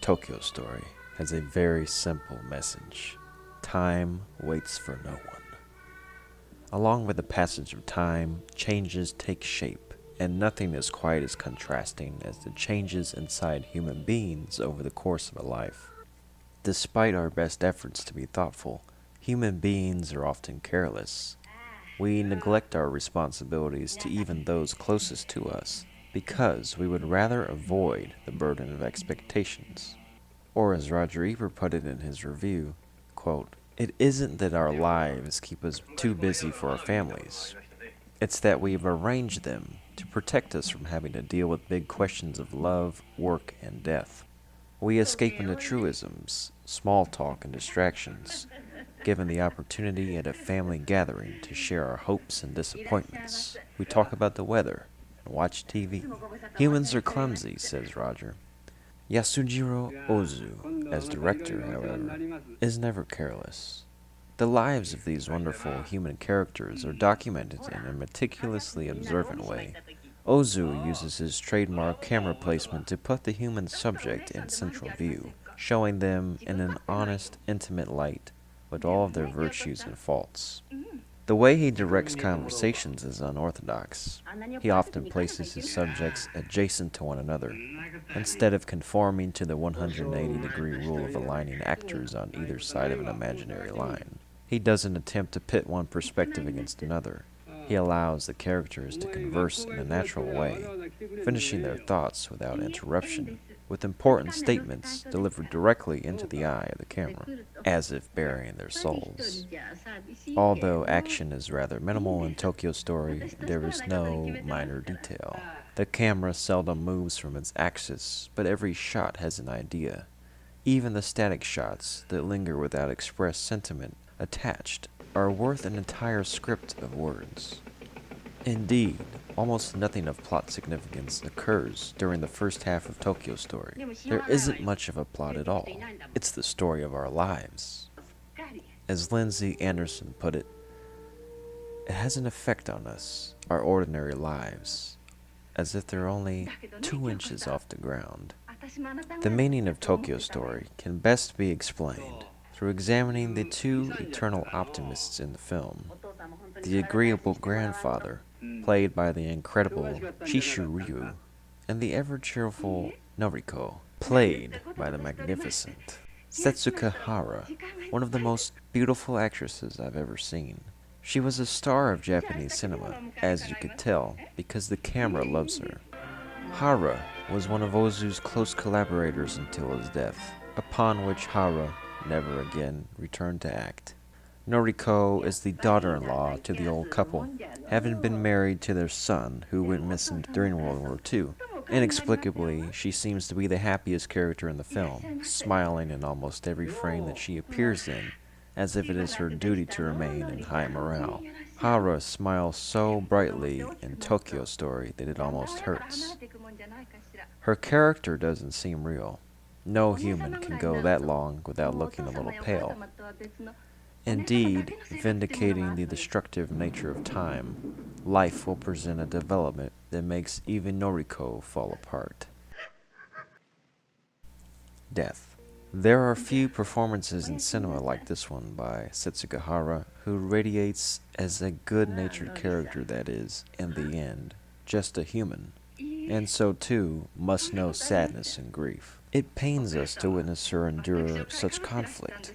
Tōkyō Story has a very simple message. Time waits for no one. Along with the passage of time, changes take shape, and nothing is quite as contrasting as the changes inside human beings over the course of a life. Despite our best efforts to be thoughtful, human beings are often careless. We neglect our responsibilities to even those closest to us, because we would rather avoid the burden of expectations. Or as Roger Ebert put it in his review, quote, "It isn't that our lives keep us too busy for our families. It's that we've arranged them to protect us from having to deal with big questions of love, work, and death. We escape into truisms, small talk, and distractions, given the opportunity at a family gathering to share our hopes and disappointments. We talk about the weather and watch TV. Humans are clumsy," says Roger. Yasujiro Ozu, as director, however, is never careless. The lives of these wonderful human characters are documented in a meticulously observant way. Ozu uses his trademark camera placement to put the human subject in central view, showing them in an honest, intimate light with all of their virtues and faults. The way he directs conversations is unorthodox. He often places his subjects adjacent to one another, instead of conforming to the 180-degree rule of aligning actors on either side of an imaginary line. He doesn't attempt to pit one perspective against another. He allows the characters to converse in a natural way, finishing their thoughts without interruption, with important statements delivered directly into the eye of the camera, as if burying their souls. Although action is rather minimal in Tōkyō Story, there is no minor detail. The camera seldom moves from its axis, but every shot has an idea. Even the static shots that linger without express sentiment attached are worth an entire script of words. Indeed, almost nothing of plot significance occurs during the first half of Tōkyō Story. There isn't much of a plot at all. It's the story of our lives. As Lindsay Anderson put it, it has an effect on us, our ordinary lives, as if they're only 2 inches off the ground. The meaning of Tōkyō Story can best be explained through examining the 2 eternal optimists in the film. The agreeable grandfather, played by the incredible Chishu Ryu, and the ever-cheerful Noriko, played by the magnificent Setsuko Hara, one of the most beautiful actresses I've ever seen. She was a star of Japanese cinema, as you could tell, because the camera loves her. Hara was one of Ozu's close collaborators until his death, upon which Hara never again returned to act. Noriko is the daughter-in-law to the old couple, having been married to their son, who went missing during World War II. Inexplicably, she seems to be the happiest character in the film, smiling in almost every frame that she appears in, as if it is her duty to remain in high morale. Hara smiles so brightly in Tōkyō Story that it almost hurts. Her character doesn't seem real. No human can go that long without looking a little pale. Indeed, vindicating the destructive nature of time, life will present a development that makes even Noriko fall apart. Death. There are few performances in cinema like this one by Setsuko Hara, who radiates as a good-natured character that is, in the end, just a human, and so too must know sadness and grief. It pains us to witness her endure such conflict.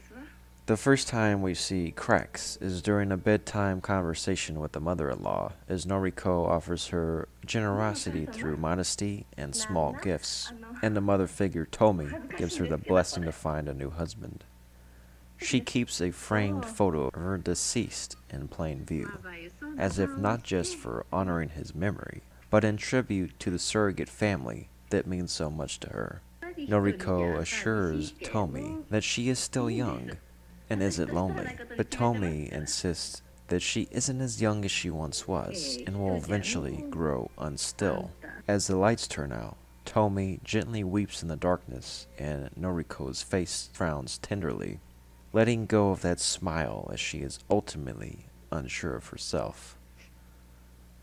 The first time we see cracks is during a bedtime conversation with the mother-in-law, as Noriko offers her generosity through modesty and small gifts, and the mother figure Tomi gives her the blessing to find a new husband. She keeps a framed photo of her deceased in plain view, as if not just for honoring his memory, but in tribute to the surrogate family that means so much to her. Noriko assures Tomi that she is still young, and isn't lonely, but Tomi insists that she isn't as young as she once was, and will eventually grow unstill. As the lights turn out, Tomi gently weeps in the darkness, and Noriko's face frowns tenderly, letting go of that smile as she is ultimately unsure of herself.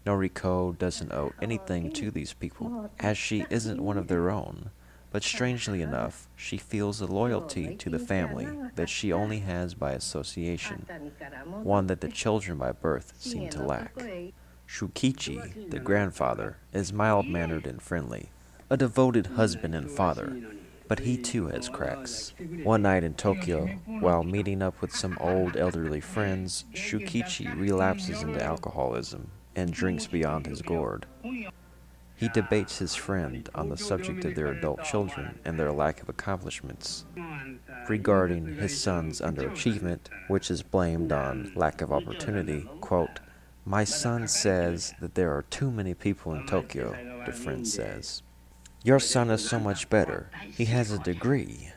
Noriko doesn't owe anything to these people, as she isn't one of their own, but strangely enough, she feels a loyalty to the family that she only has by association, one that the children by birth seem to lack. Shukichi, the grandfather, is mild-mannered and friendly, a devoted husband and father, but he too has cracks. One night in Tokyo, while meeting up with some old elderly friends, Shukichi relapses into alcoholism and drinks beyond his gourd. He debates his friend on the subject of their adult children and their lack of accomplishments, regarding his son's underachievement, which is blamed on lack of opportunity. Quote, "My son says that there are too many people in Tokyo," the friend says. "Your son is so much better. He has a degree."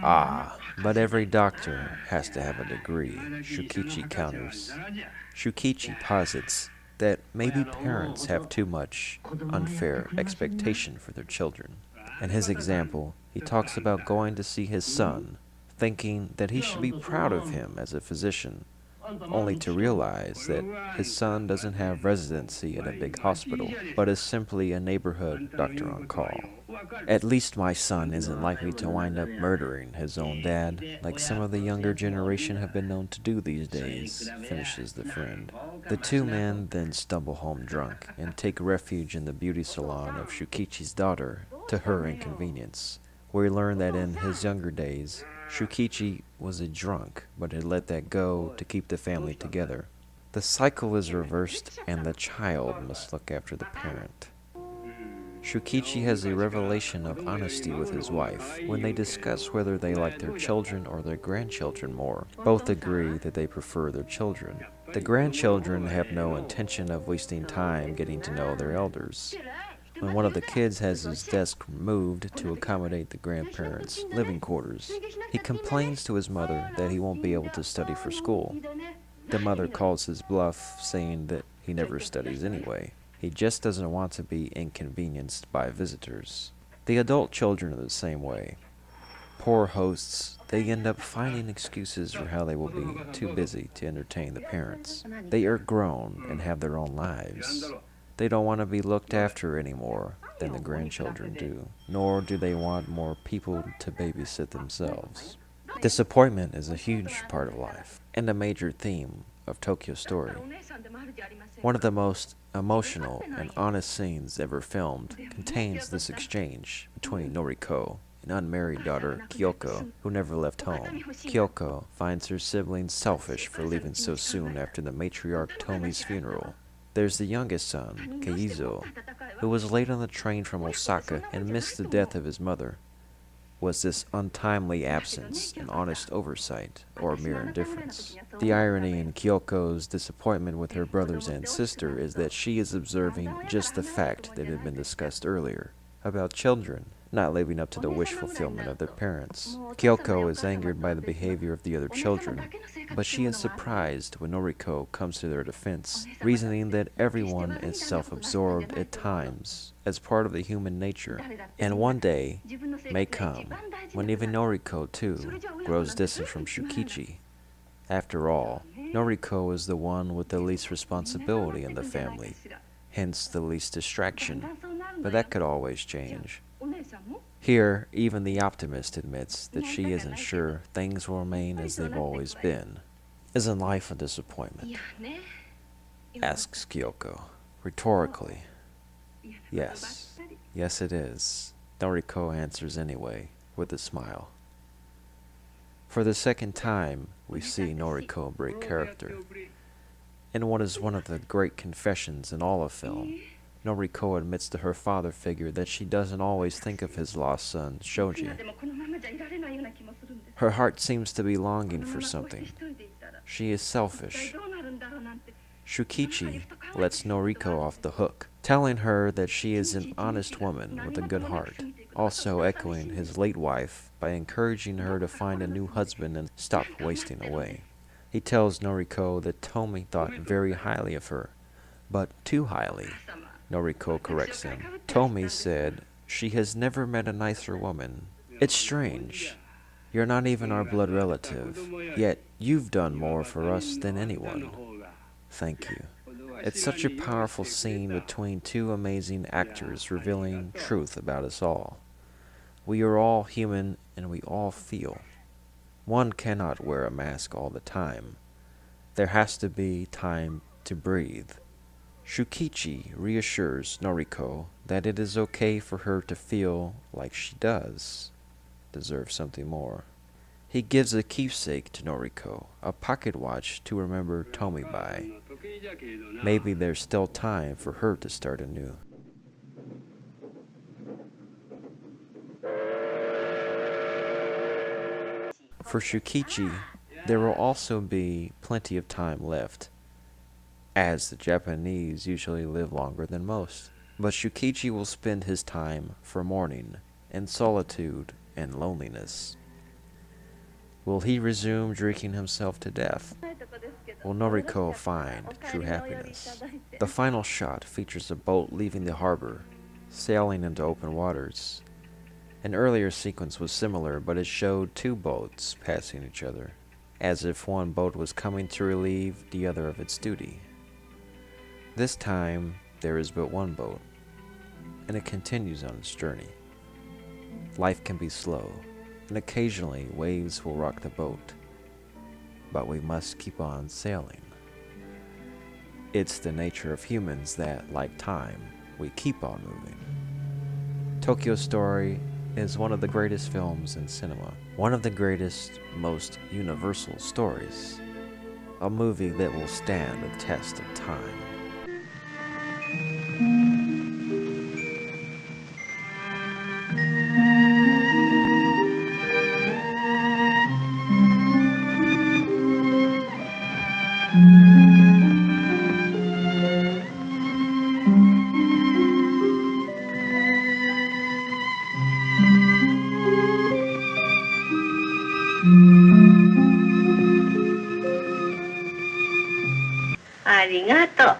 "Ah, but every doctor has to have a degree," Shukichi counters. Shukichi posits that maybe parents have too much unfair expectation for their children. In his example, he talks about going to see his son, thinking that he should be proud of him as a physician, only to realize that his son doesn't have residency at a big hospital, but is simply a neighborhood doctor on call. "At least my son isn't likely to wind up murdering his own dad, like some of the younger generation have been known to do these days," finishes the friend. The two men then stumble home drunk and take refuge in the beauty salon of Shukichi's daughter, to her inconvenience. We learn that in his younger days, Shukichi was a drunk, but had let that go to keep the family together. The cycle is reversed, and the child must look after the parent. Shukichi has a revelation of honesty with his wife when they discuss whether they like their children or their grandchildren more. Both agree that they prefer their children. The grandchildren have no intention of wasting time getting to know their elders. When one of the kids has his desk moved to accommodate the grandparents' living quarters, he complains to his mother that he won't be able to study for school. The mother calls his bluff, saying that he never studies anyway. He just doesn't want to be inconvenienced by visitors. The adult children are the same way. Poor hosts, they end up finding excuses for how they will be too busy to entertain the parents. They are grown and have their own lives. They don't want to be looked after any more than the grandchildren do, nor do they want more people to babysit themselves. Disappointment is a huge part of life, and a major theme of Tokyo Story. One of the most emotional and honest scenes ever filmed contains this exchange between Noriko, an unmarried daughter, Kyoko, who never left home. Kyoko finds her siblings selfish for leaving so soon after the matriarch Tomi's funeral. There's the youngest son, Keizo, who was late on the train from Osaka and missed the death of his mother. Was this untimely absence an honest oversight, or mere indifference? The irony in Kyoko's disappointment with her brothers and sister is that she is observing just the fact that had been discussed earlier, about children not living up to the wish fulfillment of their parents. Kyoko is angered by the behavior of the other children, but she is surprised when Noriko comes to their defense, reasoning that everyone is self-absorbed at times, as part of the human nature, and one day may come when even Noriko, too, grows distant from Shukichi. After all, Noriko is the one with the least responsibility in the family, hence the least distraction, but that could always change. Here, even the optimist admits that she isn't sure things will remain as they've always been. Isn't life a disappointment? Asks Kyoko, rhetorically. Yes. Yes, it is. Noriko answers anyway, with a smile. For the second time, we see Noriko break character. In what is one of the great confessions in all of film, Noriko admits to her father figure that she doesn't always think of his lost son, Shoji. Her heart seems to be longing for something. She is selfish. Shukichi lets Noriko off the hook, telling her that she is an honest woman with a good heart, also echoing his late wife by encouraging her to find a new husband and stop wasting away. He tells Noriko that Tomi thought very highly of her, but too highly. Noriko corrects him. Tomi said, "She has never met a nicer woman. It's strange. You're not even our blood relative, yet you've done more for us than anyone. Thank you." It's such a powerful scene between two amazing actors revealing truth about us all. We are all human and we all feel. One cannot wear a mask all the time. There has to be time to breathe. Shukichi reassures Noriko that it is okay for her to feel like she deserve something more. He gives a keepsake to Noriko, a pocket watch to remember Tomi by. Maybe there's still time for her to start anew. For Shukichi, there will also be plenty of time left, as the Japanese usually live longer than most. But Shukichi will spend his time for mourning, and solitude, and loneliness. Will he resume drinking himself to death? Will Noriko find true happiness? The final shot features a boat leaving the harbor, sailing into open waters. An earlier sequence was similar, but it showed two boats passing each other, as if one boat was coming to relieve the other of its duty. This time, there is but one boat, and it continues on its journey. Life can be slow, and occasionally waves will rock the boat, but we must keep on sailing. It's the nature of humans that, like time, we keep on moving. Tokyo Story is one of the greatest films in cinema, one of the greatest, most universal stories, a movie that will stand the test of time. Arigato.